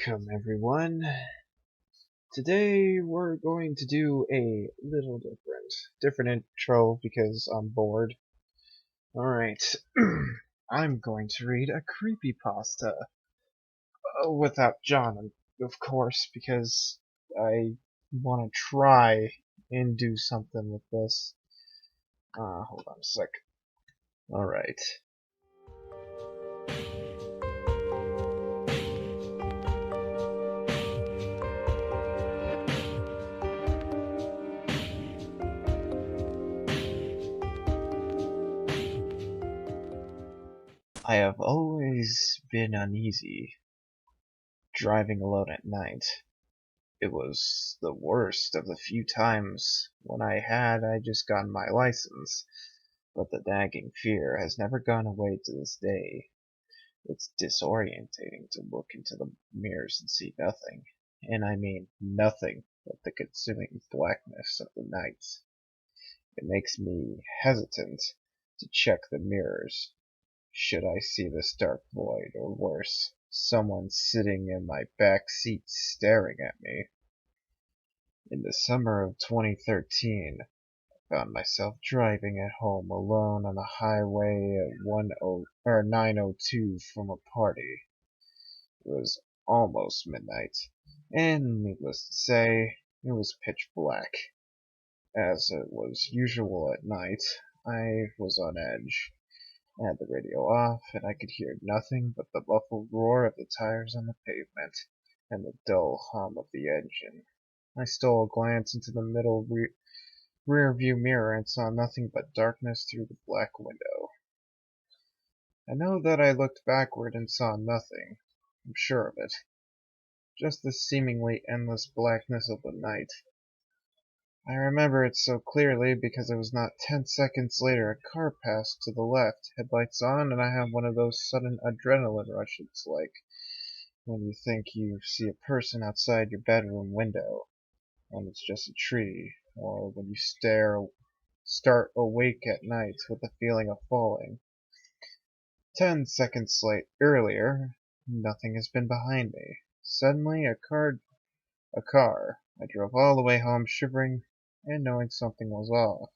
Welcome, everyone. Today we're going to do a little different intro because I'm bored. Alright, I'm going to read a creepypasta. Without John, of course, because I want to try and do something with this. Hold on a sec. Alright. I have always been uneasy driving alone at night. It was the worst of the few times when I just gotten my license, but the nagging fear has never gone away to this day. It's disorientating to look into the mirrors and see nothing, and I mean nothing but the consuming blackness of the night. It makes me hesitant to check the mirrors. Should I see this dark void, or worse, someone sitting in my back seat staring at me? In the summer of 2013, I found myself driving at home alone on a highway at 902 from a party. It was almost midnight, and needless to say, it was pitch black. As it was usual at night, I was on edge. I had the radio off, and I could hear nothing but the muffled roar of the tires on the pavement and the dull hum of the engine. I stole a glance into the rear view mirror and saw nothing but darkness through the black window. I know that I looked backward and saw nothing. I'm sure of it. Just the seemingly endless blackness of the night. I remember it so clearly because it was not 10 seconds later a car passed to the left, headlights on, and I had one of those sudden adrenaline rushes like when you think you see a person outside your bedroom window and it's just a tree, or when you start awake at night with the feeling of falling. 10 seconds earlier, nothing has been behind me. Suddenly, a car. I drove all the way home shivering and knowing something was off.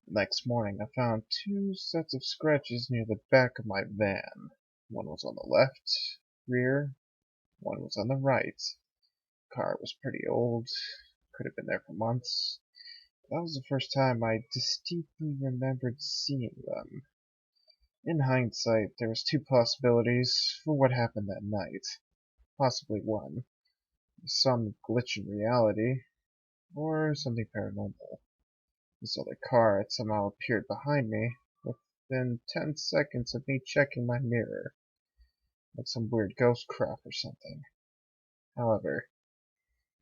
Next morning, I found two sets of scratches near the back of my van. One was on the left rear, one was on the right. The car was pretty old, could have been there for months. That was the first time I distinctly remembered seeing them. In hindsight, there was two possibilities for what happened that night. Possibly one, some glitch in reality, or something paranormal. This other car had somehow appeared behind me within 10 seconds of me checking my mirror, like some weird ghost crap or something. However,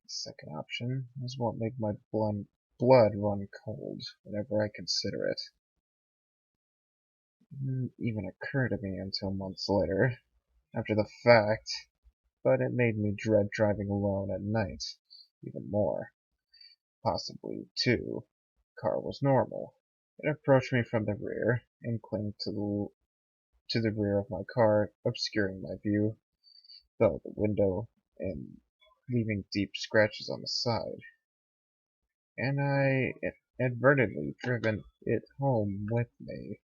the second option is what made my blood run cold whenever I consider it. It didn't even occur to me until months later, after the fact, but it made me dread driving alone at night even more. Possibly, too, the car was normal. It approached me from the rear and clinged to the rear of my car, obscuring my view, fell out the window, and leaving deep scratches on the side. And I inadvertently driven it home with me.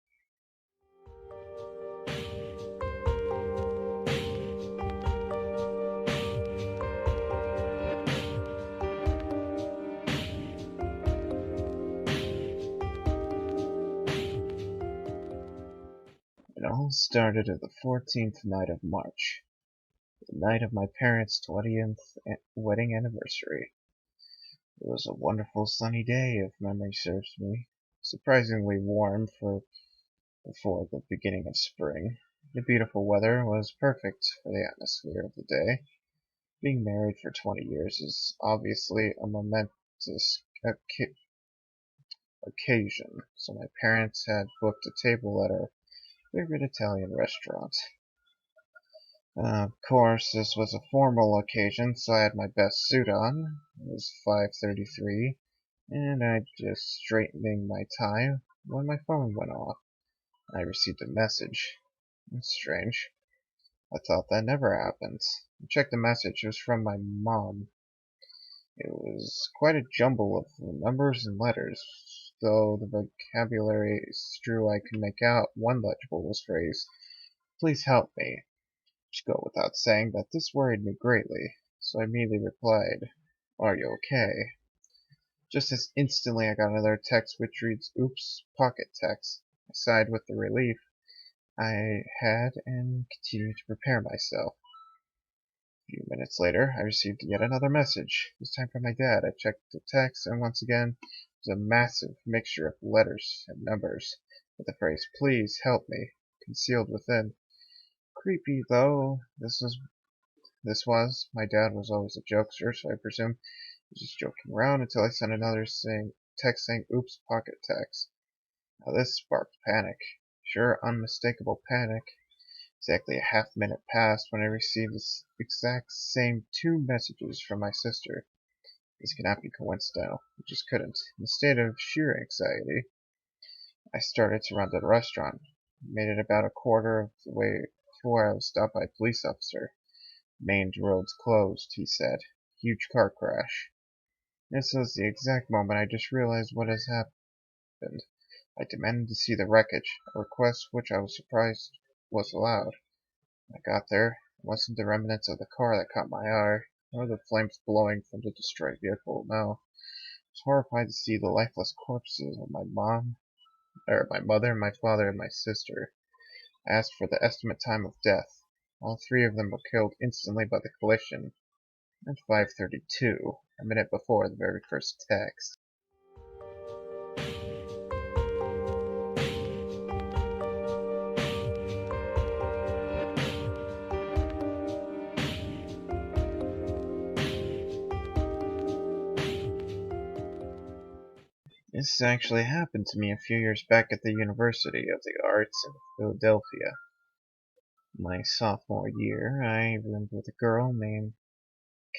It all started at the 14th night of March, the night of my parents' 20th wedding anniversary. It was a wonderful sunny day, if memory serves me, surprisingly warm before the beginning of spring. The beautiful weather was perfect for the atmosphere of the day. Being married for 20 years is obviously a momentous occasion, so my parents had booked a table at our favorite Italian restaurant. Of course, this was a formal occasion, so I had my best suit on. It was 5:33, and I just straightening my tie when my phone went off. I received a message. It's strange. I thought that never happened. I checked the message. It was from my mom. It was quite a jumble of numbers and letters, though the vocabulary strew I could make out. One legible was phrase, "Please help me." It should go without saying that this worried me greatly, so I immediately replied, "Are you okay?" Just as instantly I got another text which reads, "Oops, pocket text." I sighed with the relief I had and continued to prepare myself. A few minutes later, I received yet another message, this time from my dad. I checked the text, and once again, it was a massive mixture of letters and numbers, with the phrase, "Please help me," concealed within. Creepy, though this was. My dad was always a jokester, so I presume he was just joking around until I sent another text saying, "Oops, pocket text." Now this sparked panic. Sure, unmistakable panic. Exactly a half minute passed when I received the exact same two messages from my sister. This cannot be coincidental. It just couldn't. In a state of sheer anxiety, I started to run to the restaurant. I made it about a quarter of the way before I was stopped by a police officer. "Main road's closed," he said. "Huge car crash." This was the exact moment I just realized what has happened. I demanded to see the wreckage, a request which I was surprised was allowed. When I got there, it wasn't the remnants of the car that caught my eye, nor the flames blowing from the destroyed vehicle. No, I was horrified to see the lifeless corpses of my mother, my father, and my sister. I asked for the estimate time of death. All three of them were killed instantly by the collision at 5:32, a minute before the very first text. This actually happened to me a few years back at the University of the Arts in Philadelphia. My sophomore year, I roomed with a girl named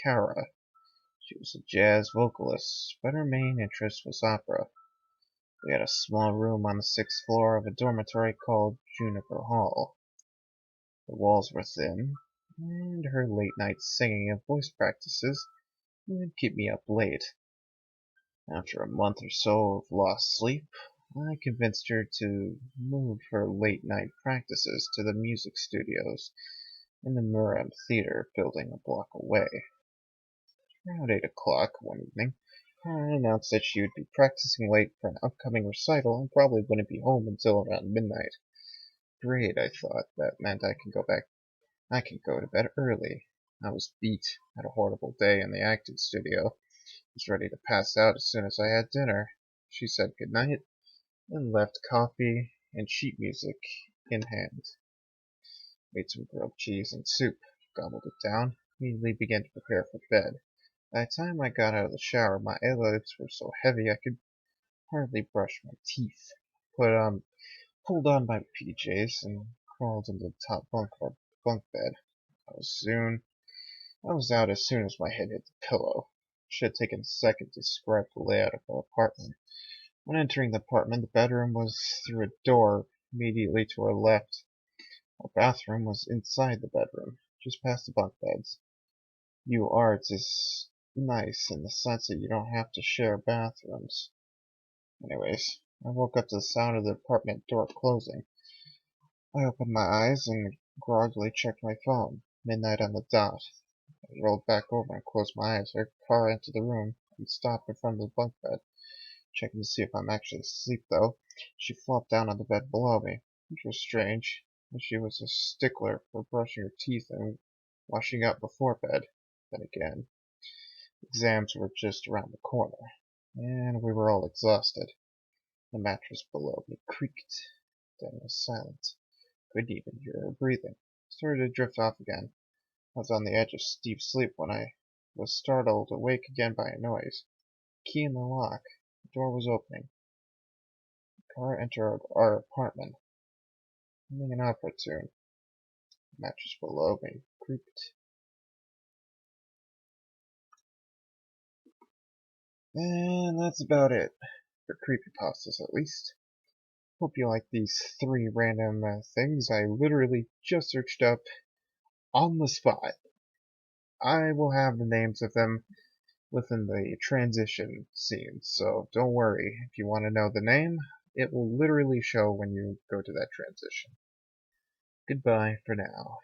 Kara. She was a jazz vocalist, but her main interest was opera. We had a small room on the sixth floor of a dormitory called Juniper Hall. The walls were thin, and her late night singing and voice practices would keep me up late. After a month or so of lost sleep, I convinced her to move her late night practices to the music studios in the Murrah Theater building a block away. Around 8 o'clock one evening, I announced that she would be practicing late for an upcoming recital and probably wouldn't be home until around midnight. Great, I thought. That meant I could go to bed early. I was beat. Had a horrible day in the acting studio. Was ready to pass out as soon as I had dinner. She said good night and left, coffee and sheet music in hand. Made some grilled cheese and soup, gobbled it down, immediately began to prepare for bed. By the time I got out of the shower, my eyelids were so heavy I could hardly brush my teeth. Pulled on my PJs and crawled into the top bunk of our bunk bed. I was out as soon as my head hit the pillow. It should have taken a second to describe the layout of our apartment. When entering the apartment, the bedroom was through a door immediately to our left. Our bathroom was inside the bedroom, just past the bunk beds. Arts is nice in the sense that you don't have to share bathrooms. Anyways, I woke up to the sound of the apartment door closing. I opened my eyes and groggily checked my phone. Midnight on the dot. I rolled back over and closed my eyes. Her car entered the room and stopped in front of the bunk bed. Checking to see if I'm actually asleep, though, she flopped down on the bed below me, which was strange, as she was a stickler for brushing her teeth and washing up before bed. Then again, exams were just around the corner, and we were all exhausted. The mattress below me creaked, then was silent. Couldn't even hear her breathing. Started to drift off again. I was on the edge of deep sleep when I was startled awake again by a noise. Key in the lock. The door was opening. The car entered our apartment, humming an opera tune. The mattress below me creaked. And that's about it. For creepypastas, at least. Hope you like these three random things I literally just searched up on the spot. I will have the names of them within the transition scene, so don't worry. If you want to know the name, it will literally show when you go to that transition. Goodbye for now.